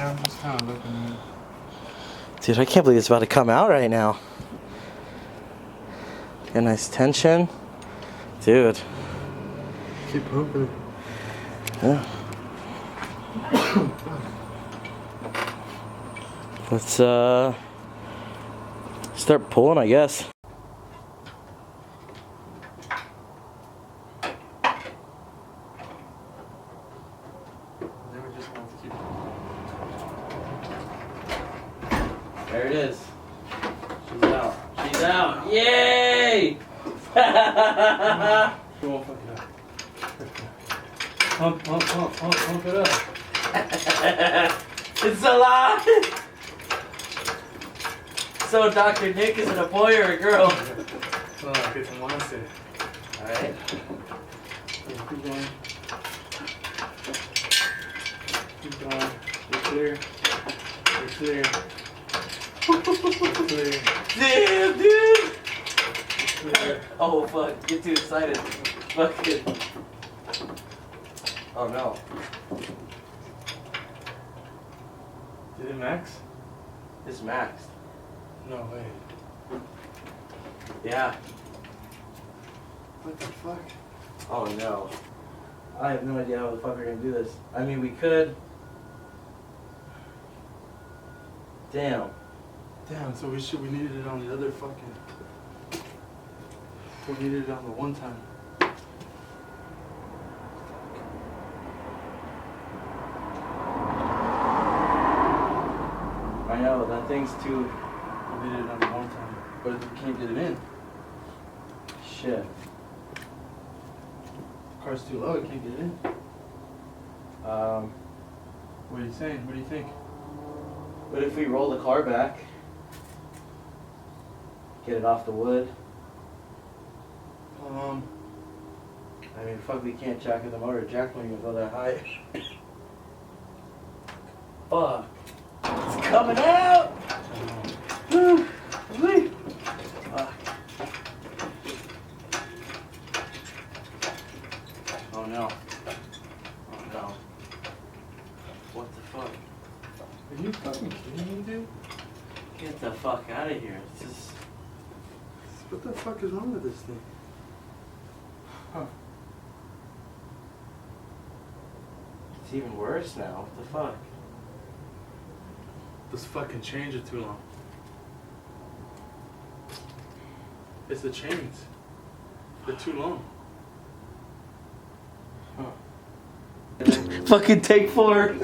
Yeah, I'm just kind of looking at it. Dude, I can't believe it's about to come out right now. Got a nice tension. Dude. Keep pumping it. Yeah. Let's start pulling, I guess. Then we just want to keep. There it is. She's out. She's out. Yay! Go on, fuck it up. Pump it up. It's alive! So Dr. Nick, is it a boy or a girl? Oh, get some monster. Alright. Keep going. Keep going. We're clear. We're clear. We're clear. Damn, dude! We're clear. Oh, fuck. Get too excited. Fuck it. Oh, no. Did it max? It's maxed. No way. Yeah. What the fuck? Oh, no. I have no idea how the fuck we're gonna do this. I mean, we could. Damn. Damn, so we needed it on the other fucking. We needed it on the one time. I know, that thing's too. We needed it on the one time. But we can't get it in. Shit. The car's too low, we can't get it in. What are you saying? What do you think? What if we roll the car back? Get it off the wood? I mean, fuck, we can't jack in the motor. Jack won't even go that high. Fuck. It's coming out! Woo. Wee. Fuck. Oh no. Oh no. What the fuck? Are you fucking kidding me, dude? Get the fuck out of here. It's just... What the fuck is wrong with this thing? Huh. It's even worse now. What the fuck? Those fucking chains are too long. It's the chains. They're too long. Huh. Fucking take 4. Pump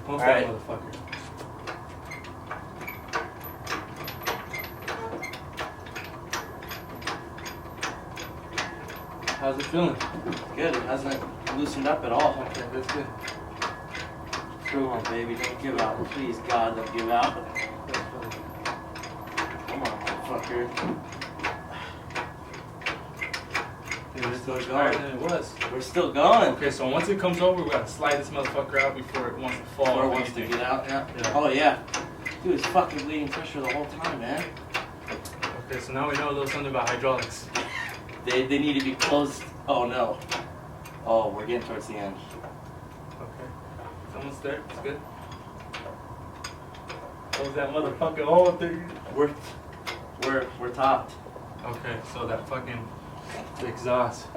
Alright. that motherfucker. How's it feeling? Good. It hasn't loosened up at all. Okay, that's good. Come on, baby. Don't give out. Please, God, don't give out. Come on, motherfucker. We're still going. higher than it was. We're still going. Okay, so once it comes over, we gotta slide this motherfucker out before it wants to fall. Or or wants to anything. get out, yeah. Yeah. Oh, yeah. Dude, it's fucking bleeding pressure the whole time, man. Okay, so now we know a little something about hydraulics. They need to be closed. Oh, no. Oh, we're getting towards the end. Okay. It's almost there. It's good. Close that motherfucking hole thing. We're topped. Okay, so that fucking exhaust.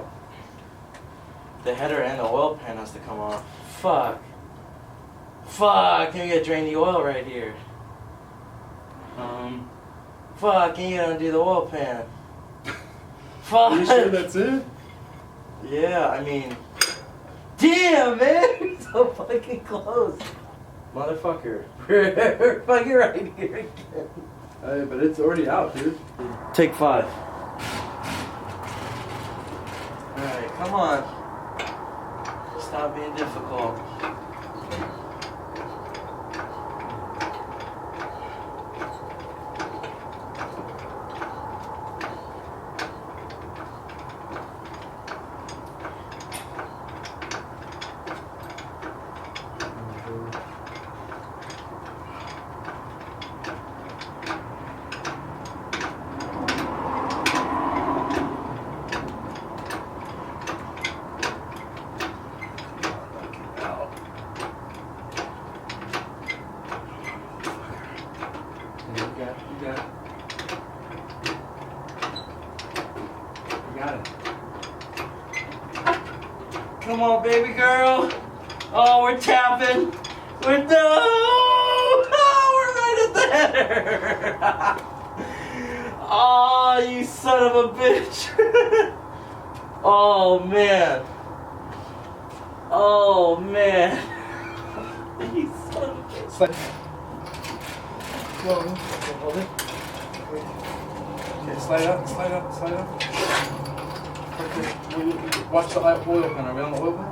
The header and the oil pan has to come off. Fuck. Fuck, can you get drain the oil right here? Fuck, can you undo the oil pan? Fuck. Are you sure that's it? Yeah, I mean, damn, man, so fucking close. Motherfucker. We're fucking right here again. But it's already out, dude. Take 5. Alright, come on. Stop being difficult. Come on, baby girl. Oh, we're tapping. We're no. Oh, we're right at the header. Oh, you son of a bitch. Oh man. Oh man. You son of a bitch. Hold it. Okay, slide up, slide up, slide up. Okay, watch the oil pan. Are we on the oil pan?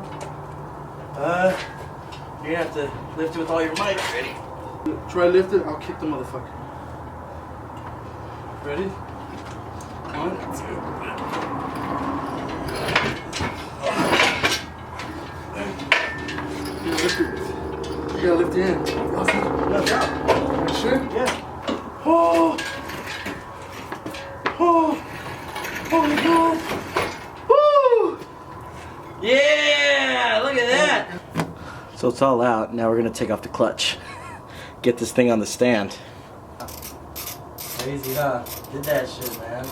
You're gonna have to lift it with all your might. Ready? Try to lift it, I'll kick the motherfucker. Ready? 1, 2. You gotta lift your hand. No, drop. You sure? Yeah. Oh! Oh! Oh my god! Woo! Yeah! Look at that! So it's all out. Now we're gonna take off the clutch. Get this thing on the stand. Crazy, huh? Did that shit, man.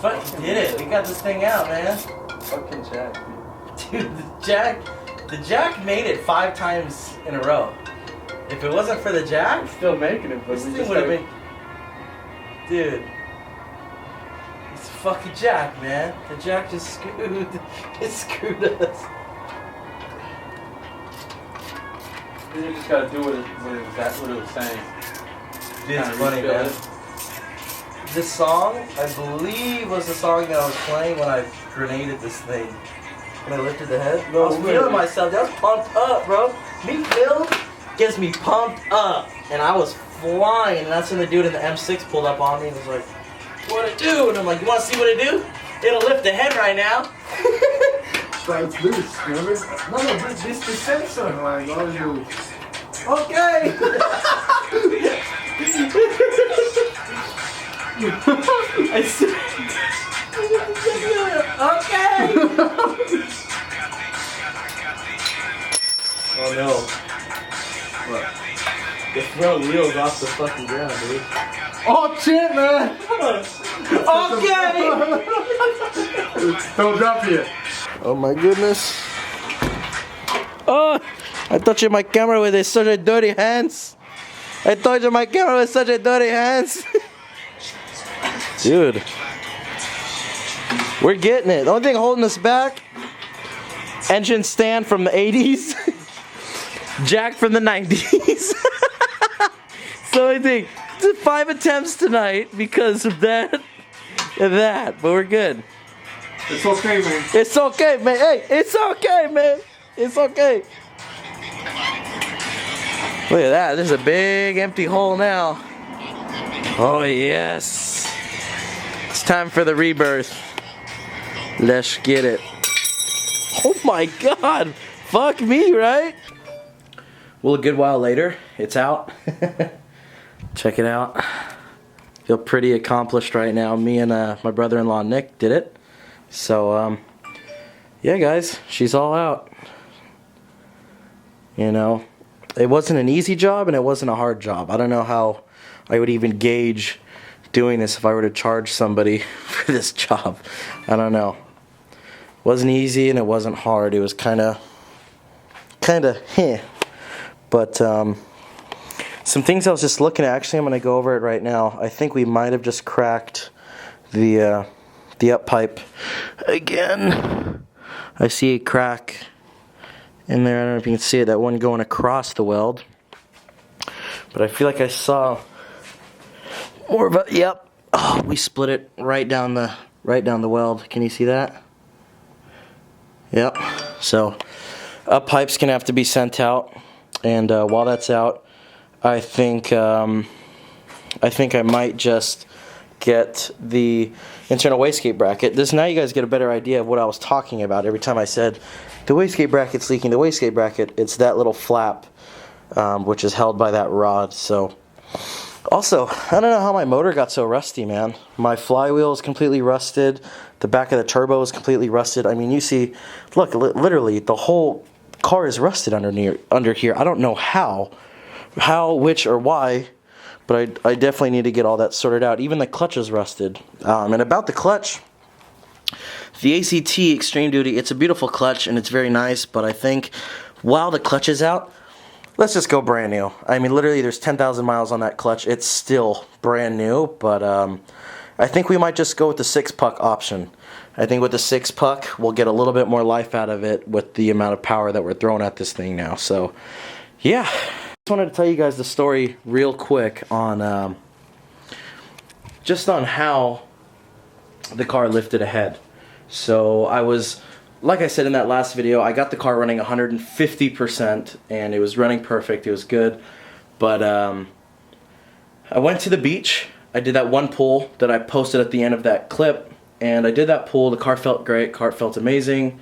Fuck, did it. We got this thing out, man. Fucking Jack, Dude, the jack made it 5 times in a row. If it wasn't for the jack, Still making it, but this we thing just would have gotta- been... Dude. It's fucking jack, man. The jack just screwed... It screwed us. You just gotta do what it was saying. Dude, it's Kinda funny, refill man. it. This song, I believe, was the song that I was playing when I grenaded this thing. When I lifted the head. No I was way. feeling myself. That was pumped up, bro. Me filled gets me pumped up. And I was flying. And that's when the dude in the M6 pulled up on me and was like, "What'd it do?" And I'm like, "You want to see what it do? It'll lift the head right now." But it's loose, remember? No, this is the sensor. Like, oh, you. Okay. I said, okay. Oh no. What? They're throwing wheels off the fucking ground, dude. Oh, shit, man! Okay. Don't drop it. Oh my goodness. Oh, I touched my camera with such a dirty hands. I touched my camera with such a dirty hands. Dude. We're getting it. The only thing holding us back, engine stand from the 80s. Jack from the 90s. So I think 5 attempts tonight because of that and that. But we're good. It's okay, man. It's okay, man. Hey, it's okay, man. It's okay. Look at that. There's a big empty hole now. Oh, yes. It's time for the rebirth. Let's get it. Oh, my God. Fuck me, right? Well, a good while later, it's out. Check it out. Feel pretty accomplished right now. Me and my brother-in-law, Nick, did it. So, yeah, guys, she's all out. You know, it wasn't an easy job and it wasn't a hard job. I don't know how I would even gauge doing this if I were to charge somebody for this job. I don't know. It wasn't easy and it wasn't hard. It was kind of, But, some things I was just looking at. Actually, I'm going to go over it right now. I think we might have just cracked the up pipe again. I see a crack in there. I don't know if you can see it, that one going across the weld, but I feel like I saw more of a, yep. Oh, we split it right down the weld. Can you see that? Yep. So up pipe's gonna have to be sent out, and while that's out, I think I might just get the internal wastegate bracket. Now you guys get a better idea of what I was talking about. Every time I said the wastegate bracket's leaking, the wastegate bracket, it's that little flap which is held by that rod. So also, I don't know how my motor got so rusty, man. My flywheel is completely rusted. The back of the turbo is completely rusted. I mean, you see, look, literally the whole car is rusted under here. I don't know how, which, or why. But I definitely need to get all that sorted out. Even the clutch is rusted. And about the clutch, The ACT Extreme Duty, it's a beautiful clutch and it's very nice, but I think while the clutch is out, let's just go brand new. I mean, literally there's 10,000 miles on that clutch. It's still brand new, but I think we might just go with the 6-puck option. I think with the 6-puck, we'll get a little bit more life out of it with the amount of power that we're throwing at this thing now. So, yeah. Just wanted to tell you guys the story real quick on just on how the car lifted ahead. So I was, like I said in that last video, I got the car running 150% and it was running perfect, it was good. But I went to the beach, I did that one pull that I posted at the end of that clip, and I did that pull, the car felt great, car felt amazing,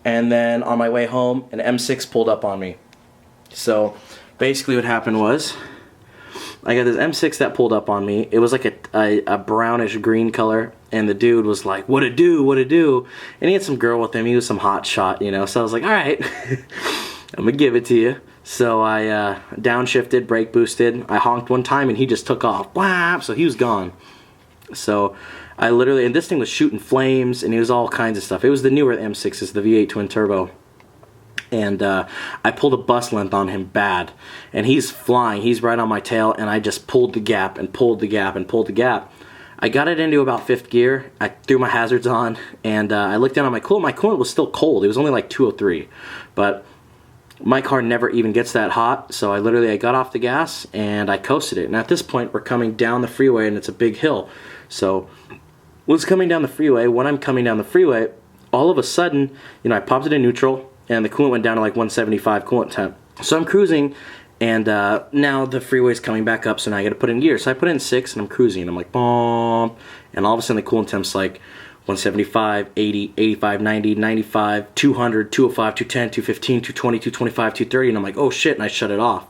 and then on my way home, an M6 pulled up on me. So basically what happened was, I got this M6 that pulled up on me. It was like a brownish green color, and the dude was like, "What it do? What it do?" And he had some girl with him. He was some hot shot, you know. So I was like, "All right, I'm gonna give it to you." So I downshifted, brake boosted. I honked one time, and he just took off. Blah! So he was gone. So I literally, and this thing was shooting flames, and it was all kinds of stuff. It was the newer M6s, the V8 twin turbo. And I pulled a bus length on him bad, and he's flying, he's right on my tail, and I just pulled the gap and pulled the gap and pulled the gap. I got it into about 5th gear, I threw my hazards on, and I looked down on my coolant was still cold, it was only like 203, but my car never even gets that hot, so I got off the gas, and I coasted it, and at this point, we're coming down the freeway, and it's a big hill, so when it's coming down the freeway, when I'm coming down the freeway, all of a sudden, you know, I popped it in neutral, and the coolant went down to like 175 coolant temp. So I'm cruising, and now the freeway's coming back up, so now I gotta put in gear. So I put in 6, and I'm cruising, and I'm like, boom, and all of a sudden the coolant temp's like 175, 80, 85, 90, 95, 200, 205, 210, 215, 220, 225, 230, and I'm like, oh shit, and I shut it off.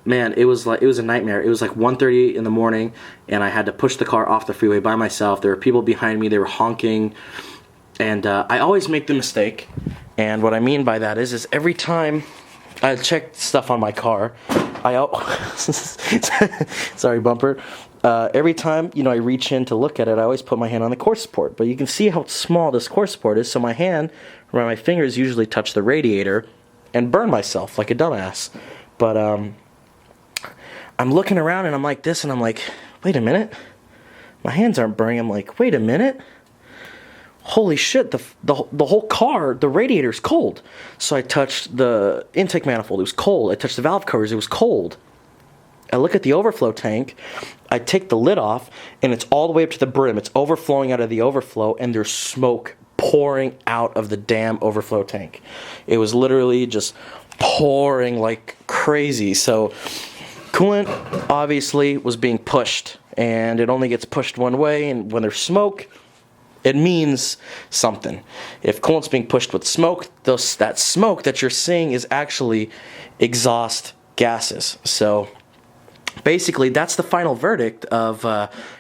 Man, it was a nightmare. It was like 1:30 in the morning, and I had to push the car off the freeway by myself. There were people behind me, they were honking, and I always make the mistake. And what I mean by that is every time I check stuff on my car, sorry bumper, every time, you know, I reach in to look at it, I always put my hand on the core support. But you can see how small this core support is, so my hand, around my fingers, usually touch the radiator and burn myself like a dumbass. But I'm looking around and I'm like this, and I'm like, wait a minute, my hands aren't burning. I'm like, wait a minute. Holy shit, the whole car, the radiator's cold. So I touched the intake manifold, it was cold. I touched the valve covers, it was cold. I look at the overflow tank, I take the lid off, and it's all the way up to the brim. It's overflowing out of the overflow, and there's smoke pouring out of the damn overflow tank. It was literally just pouring like crazy. So coolant obviously was being pushed, and it only gets pushed one way, and when there's smoke, it means something. If coolant's being pushed with smoke, that smoke that you're seeing is actually exhaust gases. So basically, that's the final verdict of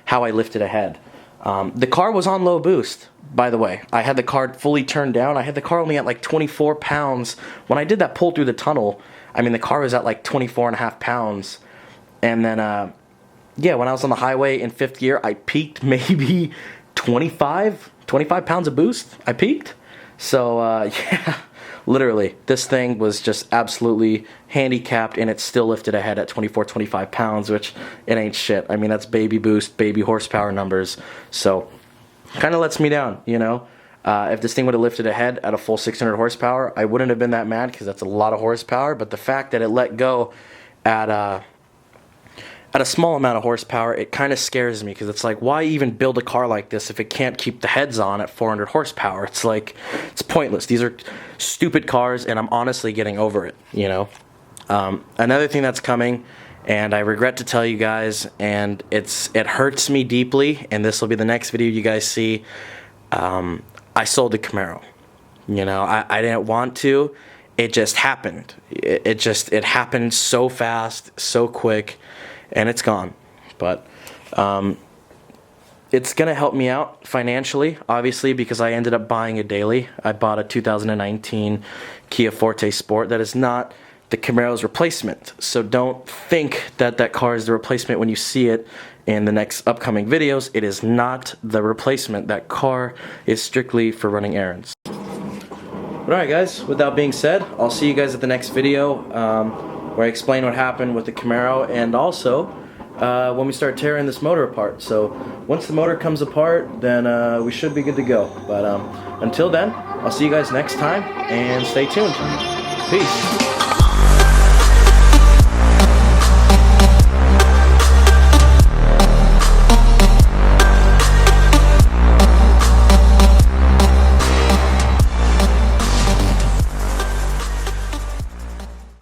how I lifted ahead. The car was on low boost, by the way. I had the car fully turned down. I had the car only at like 24 pounds. When I did that pull through the tunnel, I mean, the car was at like 24 and a half pounds. And then, yeah, when I was on the highway in 5th gear, I peaked maybe 25 pounds of boost. I peaked. So yeah, literally this thing was just absolutely handicapped, and it still lifted ahead at 25 pounds, which it ain't shit. I mean, that's baby boost, baby horsepower numbers. So kind of lets me down, you know. If this thing would have lifted ahead at a full 600 horsepower, I wouldn't have been that mad, because that's a lot of horsepower. But the fact that it let go at a small amount of horsepower, it kind of scares me, because it's like, why even build a car like this if it can't keep the heads on at 400 horsepower? It's like, it's pointless. These are stupid cars, and I'm honestly getting over it, you know. Another thing that's coming, and I regret to tell you guys, and it hurts me deeply, and this will be the next video you guys see. I sold the Camaro. You know, I didn't want to. It just happened. It happened so fast, so quick, and it's gone. But it's going to help me out financially, obviously, because I ended up buying a daily. I bought a 2019 Kia Forte Sport that is not the Camaro's replacement. So don't think that that car is the replacement when you see it in the next upcoming videos. It is not the replacement. That car is strictly for running errands. But alright guys, with that being said, I'll see you guys at the next video where I explain what happened with the Camaro, and also when we start tearing this motor apart. So once the motor comes apart, then we should be good to go. But until then, I'll see you guys next time, and stay tuned. Peace.